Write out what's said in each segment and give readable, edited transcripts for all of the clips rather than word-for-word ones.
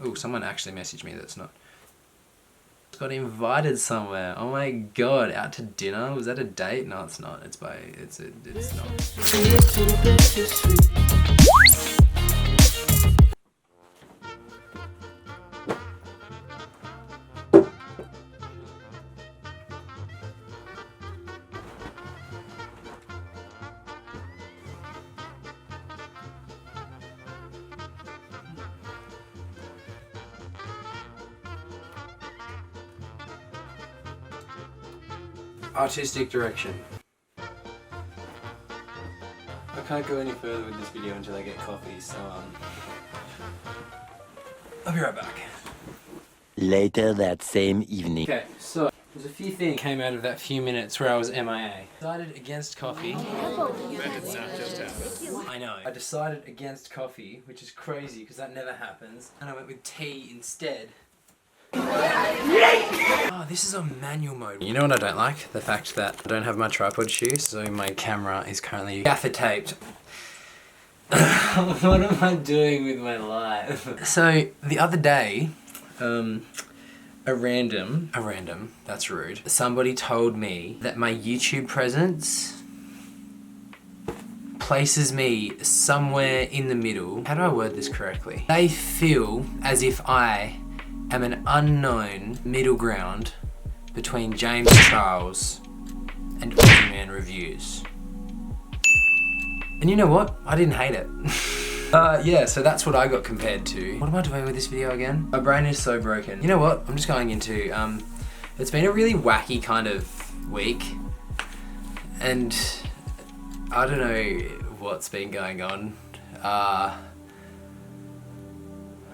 Oh, someone actually messaged me that's not. Got invited somewhere. Oh my god, out to dinner? Was that a date? No, it's not. It's not. Artistic direction. I can't go any further with this video until I get coffee, so I'll be right back. Later that same evening. Okay, so there's a few things came out of that few minutes where I was MIA. Decided against coffee. I know. I decided against coffee, which is crazy because that never happens, and I went with tea instead. Oh, this is on manual mode. You know what I don't like? The fact that I don't have my tripod shoes, so my camera is currently gaffer taped. What am I doing with my life? So, the other day, a random, that's rude. Somebody told me that my YouTube presence places me somewhere in the middle. How do I word this correctly? They feel as if I am an unknown middle ground between James Charles and Aussie Man Reviews. And you know what? I didn't hate it. Yeah, so that's what I got compared to. What am I doing with this video again? My brain is so broken. You know what? I'm just going into, it's been a really wacky kind of week. And I don't know what's been going on.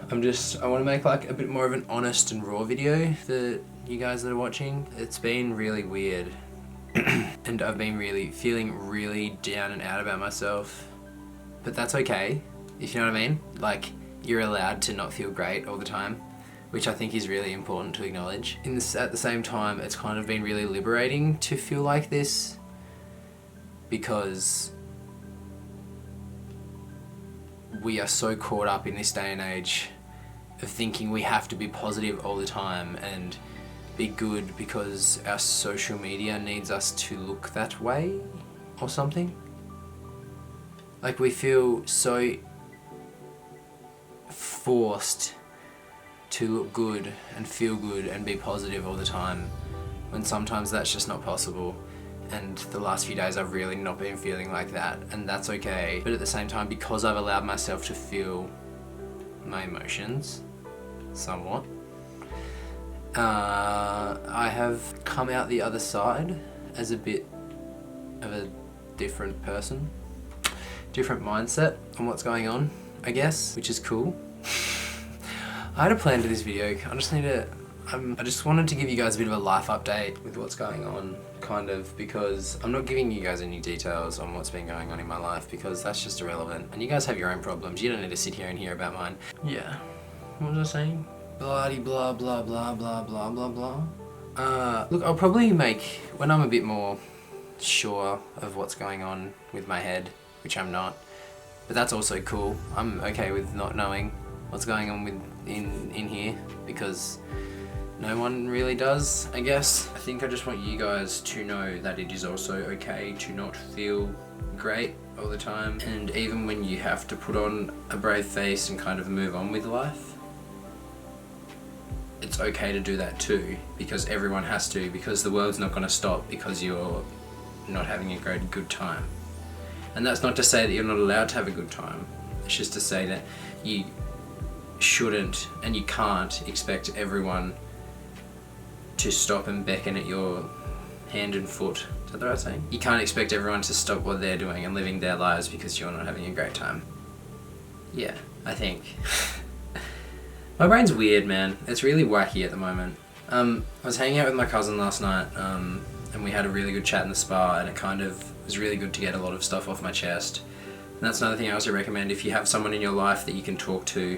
I want to make like a bit more of an honest and raw video for you guys that are watching. It's been really weird and I've been feeling really down and out about myself, but that's okay, if you know what I mean. Like, you're allowed to not feel great all the time, which I think is really important to acknowledge. At the same time, it's kind of been really liberating to feel like this, because we are so caught up in this day and age of thinking we have to be positive all the time and be good because our social media needs us to look that way or something. Like, we feel so forced to look good and feel good and be positive all the time, when sometimes that's just not possible. And the last few days I've really not been feeling like that, and that's okay. But at the same time, because I've allowed myself to feel my emotions somewhat, I have come out the other side as a bit of a different person, different mindset on what's going on, I guess, which is cool. I had a plan for this video. I just wanted to give you guys a bit of a life update with what's going on, kind of, because I'm not giving you guys any details on what's been going on in my life, because that's just irrelevant, and you guys have your own problems. You don't need to sit here and hear about mine. Yeah, what was I saying? Bloody blah blah blah blah blah blah blah. Look, I'll probably make, when I'm a bit more sure of what's going on with my head, which I'm not, but that's also cool. I'm okay with not knowing what's going on in here, because no one really does, I guess. I think I just want you guys to know that it is also okay to not feel great all the time, and even when you have to put on a brave face and kind of move on with life, it's okay to do that too, because everyone has to, because the world's not going to stop because you're not having a good time. And that's not to say that you're not allowed to have a good time. It's just to say that you shouldn't and you can't expect everyone to stop and beckon at your hand and foot. Is that the right saying? You can't expect everyone to stop what they're doing and living their lives because you're not having a great time. Yeah, I think. My brain's weird, man. It's really wacky at the moment. I was hanging out with my cousin last night, and we had a really good chat in the spa, and it kind of was really good to get a lot of stuff off my chest. And that's another thing I also recommend. If you have someone in your life that you can talk to,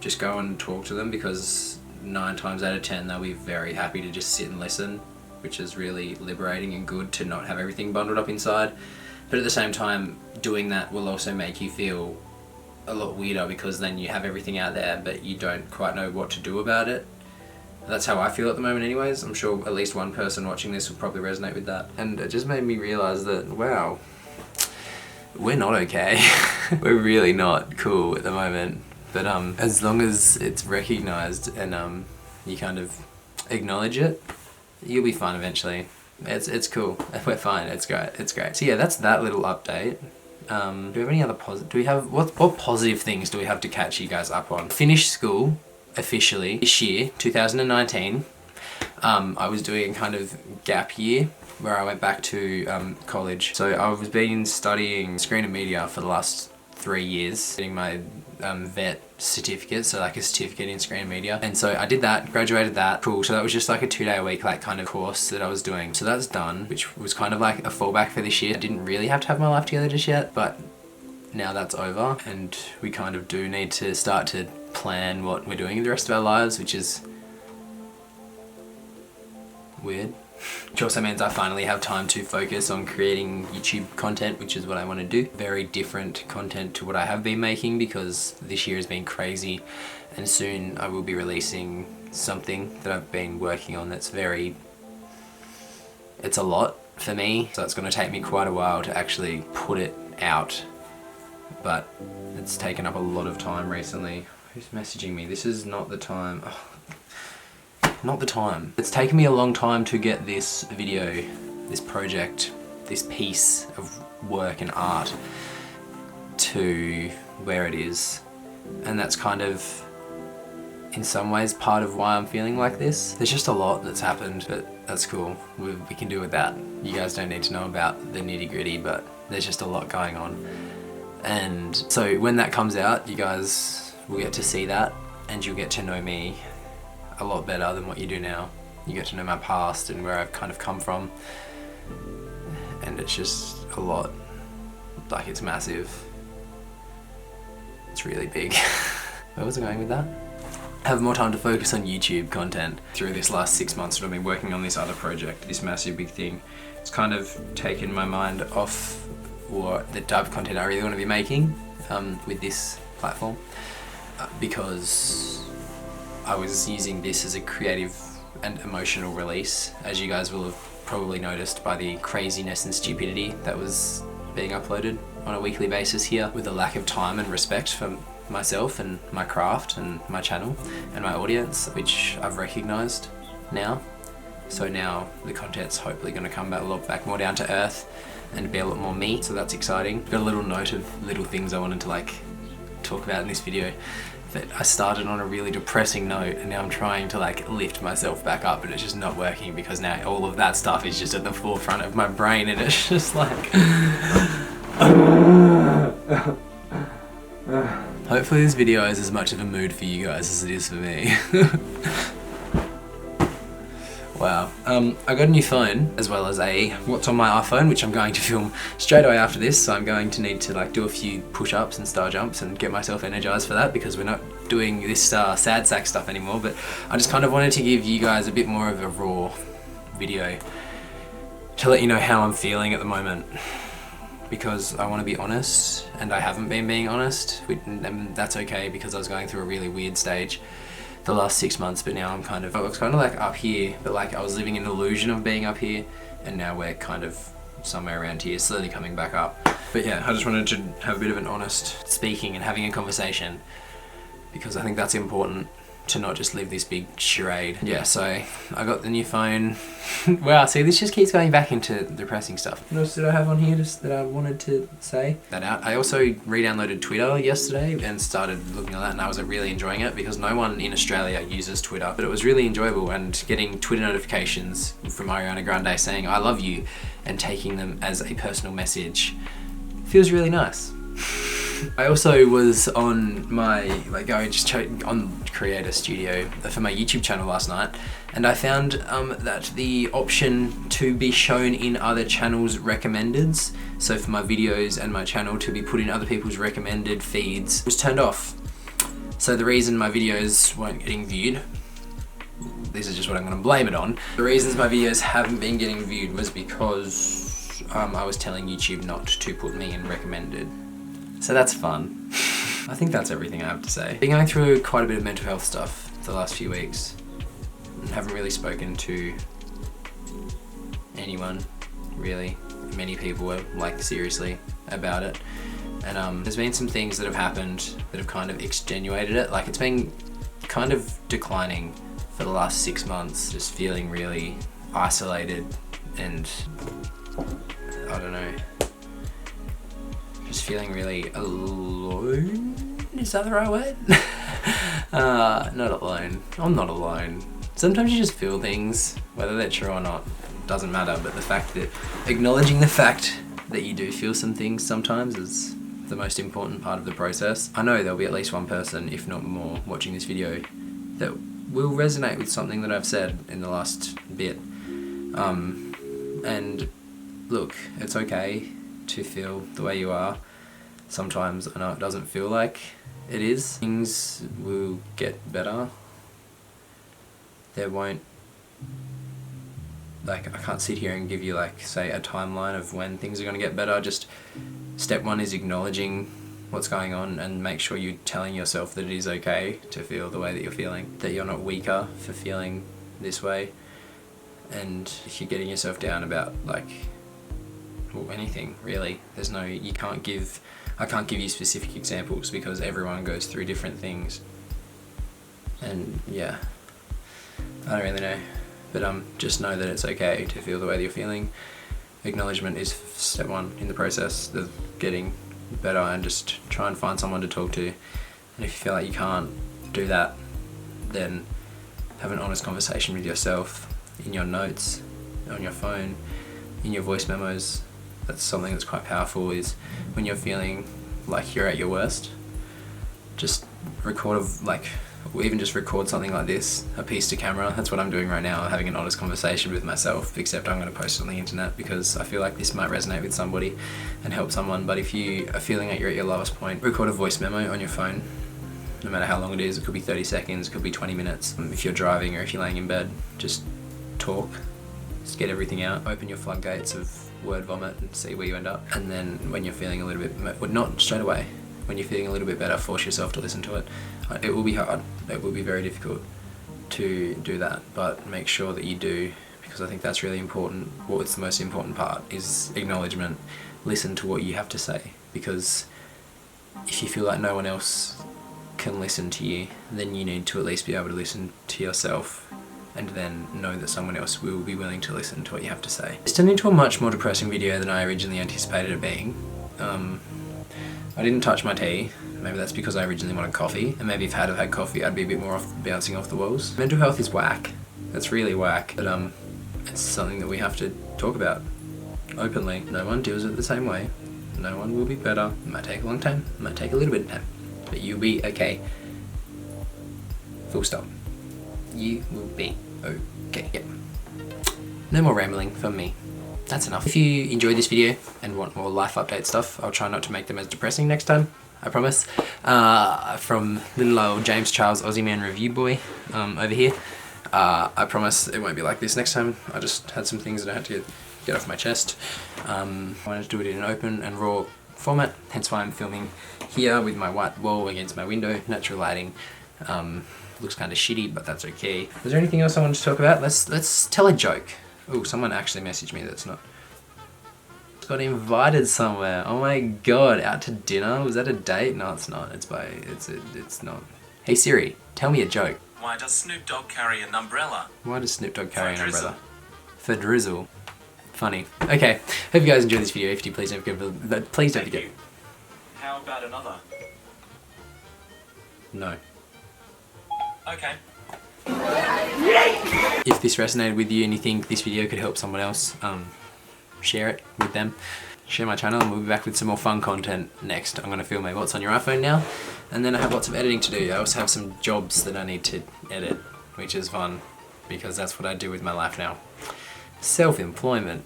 just go and talk to them, because 9 times out of 10 they'll be very happy to just sit and listen, which is really liberating and good to not have everything bundled up inside. But at the same time, doing that will also make you feel a lot weirder because then you have everything out there but you don't quite know what to do about it. That's how I feel at the moment anyways. I'm sure at least one person watching this will probably resonate with that. And it just made me realise that, wow, we're not okay. We're really not cool at the moment. But as long as it's recognised and you kind of acknowledge it, you'll be fine eventually. It's cool. We're fine. It's great. It's great. So yeah, that's that little update. Do we have any other what positive things do we have to catch you guys up on? Finished school officially this year, 2019. I was doing a kind of gap year where I went back to college. So I was been studying screen and media for the last 3 years, getting my vet certificate, so like a certificate in screen and media. And so I did that, graduated that, cool. So that was just like a 2-day a week like kind of course that I was doing. So that's done, which was kind of like a fallback for this year. I didn't really have to have my life together just yet, but now that's over and we kind of do need to start to plan what we're doing in the rest of our lives, which is weird. Which also means I finally have time to focus on creating YouTube content, which is what I want to do. Very different content to what I have been making because this year has been crazy, and soon I will be releasing something that I've been working on that's it's a lot for me, so it's going to take me quite a while to actually put it out, but it's taken up a lot of time recently. Who's messaging me? This is not the time. Oh. Not the time. It's taken me a long time to get this video, this project, this piece of work and art to where it is. And that's kind of, in some ways, part of why I'm feeling like this. There's just a lot that's happened, but that's cool. We can do with that. You guys don't need to know about the nitty-gritty, but there's just a lot going on. And so when that comes out, you guys will get to see that and you'll get to know me a lot better than what you do now. You get to know my past and where I've kind of come from, and it's just a lot. Like, it's massive. It's really big. Where was I going with that? Have more time to focus on YouTube content. Through this last 6 months that I've been working on this other project, this massive big thing, it's kind of taken my mind off what the type of content I really want to be making with this platform, because I was using this as a creative and emotional release, as you guys will have probably noticed by the craziness and stupidity that was being uploaded on a weekly basis here, with a lack of time and respect for myself and my craft and my channel and my audience, which I've recognised now. So now the content's hopefully going to come back more down to earth and be a lot more me, so that's exciting. Got a little note of little things I wanted to like talk about in this video. That I started on a really depressing note and now I'm trying to like lift myself back up, but it's just not working because now all of that stuff is just at the forefront of my brain and it's just like hopefully this video is as much of a mood for you guys as it is for me. Wow. I got a new phone, as well as what's on my iPhone, which I'm going to film straight away after this, so I'm going to need to like do a few push-ups and star jumps and get myself energized for that, because we're not doing this sad sack stuff anymore. But I just kind of wanted to give you guys a bit more of a raw video to let you know how I'm feeling at the moment, because I want to be honest, and I haven't been being honest, and that's okay because I was going through a really weird stage the last 6 months, but now I was kind of like up here, but like I was living an illusion of being up here, and now we're kind of somewhere around here, slowly coming back up. But yeah, I just wanted to have a bit of an honest speaking and having a conversation, because I think that's important, to not just live this big charade. Yeah, so I got the new phone. Wow, see, this just keeps going back into depressing stuff. What else did I have on here just that I wanted to say? That out. I also re-downloaded Twitter yesterday and started looking at that, and I was really enjoying it because no one in Australia uses Twitter, but it was really enjoyable, and getting Twitter notifications from Ariana Grande saying I love you and taking them as a personal message feels really nice. I also was on my, on Creator Studio for my YouTube channel last night, and I found that the option to be shown in other channels' recommendeds, so for my videos and my channel to be put in other people's recommended feeds, was turned off. So the reason my videos weren't getting viewed, this is just what I'm going to blame it on, the reasons my videos haven't been getting viewed was because I was telling YouTube not to put me in recommended. So that's fun. I think that's everything I have to say. Been going through quite a bit of mental health stuff the last few weeks. And haven't really spoken to anyone, really. Many people were like seriously about it. And there's been some things that have happened that have kind of extenuated it. Like it's been kind of declining for the last 6 months, just feeling really isolated and I don't know, just feeling really alone. Is that the right word? Not alone. I'm not alone. Sometimes you just feel things, whether they're true or not, doesn't matter. But the fact that acknowledging the fact that you do feel some things sometimes is the most important part of the process. I know there'll be at least one person, if not more, watching this video that will resonate with something that I've said in the last bit. And look, it's okay to feel the way you are. Sometimes I know it doesn't feel like it is. Things will get better. There won't, like, I can't sit here and give you like, say, a timeline of when things are going to get better. Just step one is acknowledging what's going on and make sure you're telling yourself that it is okay to feel the way that you're feeling, that you're not weaker for feeling this way. And if you're getting yourself down about like, well, anything really, there's no, I can't give you specific examples because everyone goes through different things. And yeah, I don't really know, but just know that it's okay to feel the way that you're feeling. Acknowledgement is step one in the process of getting better, and just try and find someone to talk to. And if you feel like you can't do that, then have an honest conversation with yourself in your notes, on your phone, in your voice memos. That's something that's quite powerful, is when you're feeling like you're at your worst, just record or even just record something like this, a piece to camera. That's what I'm doing right now, having an honest conversation with myself, except I'm going to post it on the internet because I feel like this might resonate with somebody and help someone. But if you are feeling like you're at your lowest point, record a voice memo on your phone, no matter how long it is. It could be 30 seconds, it could be 20 minutes. If you're driving or if you're laying in bed, just talk, just get everything out, open your floodgates of word vomit and see where you end up. And then when you're feeling a little bit, well, not straight away, when you're feeling a little bit better, force yourself to listen to it. It will be hard, it will be very difficult to do that, but make sure that you do, because I think that's really important. What's the most important part is acknowledgement. Listen to what you have to say, because if you feel like no one else can listen to you, then you need to at least be able to listen to yourself, and then know that someone else will be willing to listen to what you have to say. It's turned into a much more depressing video than I originally anticipated it being. I didn't touch my tea. Maybe that's because I originally wanted coffee, and maybe if I'd have had coffee I'd be a bit more bouncing off the walls. Mental health is whack. It's really whack, but it's something that we have to talk about openly. No one deals with it the same way. No one will be better. It might take a long time, it might take a little bit of time, but you'll be okay. Full stop. You will be okay. Yep. No more rambling from me. That's enough. If you enjoyed this video and want more life update stuff, I'll try not to make them as depressing next time, I promise. From little old James Charles Aussie Man Review Boy over here. I promise it won't be like this next time. I just had some things that I had to get off my chest. I wanted to do it in an open and raw format, hence why I'm filming here with my white wall against my window. Natural lighting. Looks kind of shitty, but that's okay. Was there anything else I wanted to talk about? Let's tell a joke. Oh, someone actually messaged me that's not. Got invited somewhere. Oh my god, out to dinner? Was that a date? No, it's not. It's not. Hey Siri, tell me a joke. Why does Snoop Dogg carry an umbrella? Why does Snoop Dogg carry an umbrella? For drizzle. Funny. Okay, hope you guys enjoyed this video. If you do, please don't forget. How about another? No. Okay. If this resonated with you and you think this video could help someone else, share it with them. Share my channel, and we'll be back with some more fun content next. I'm going to film my What's on Your iPhone now, and then I have lots of editing to do. I also have some jobs that I need to edit, which is fun, because that's what I do with my life now. Self-employment.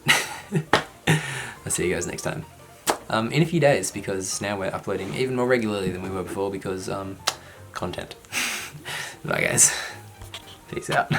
I'll see you guys next time. In a few days, because now we're uploading even more regularly than we were before, because content. Bye guys. Peace out.